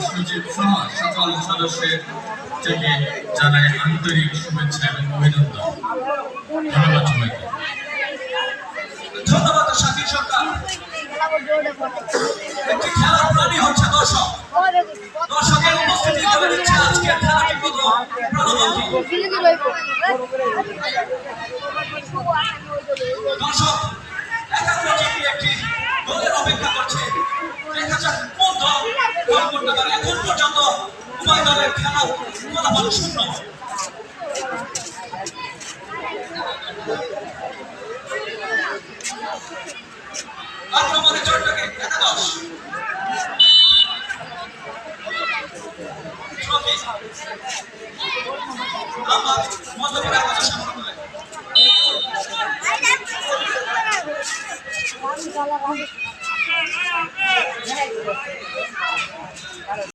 সচিব সহ সকল সদস্যের থেকে জানাই আন্তরিক শুভেচ্ছা এবং অভিনন্দন। ধন্যবাদ সবাইকে। ধন্যবাদ শাকিব সরকার। একটি খেলার প্রাণী হচ্ছে দর্শক। দর্শকের উপস্থিতি বলে দিচ্ছে আজকের খেলাটি কত প্রাণবন্তী। দর্শক একাগ্রচিত্তে একটি দলের অপেক্ষা করছে। দেখা যাক কোন দল গোল করতে পারে। এখন পর্যন্ত উভয় দলের খেলা ফলাফল শূন্য। আক্রমণে জয়টাকে একাদশ ট্রফি আমার মধ্যপুর একাদশ সামনে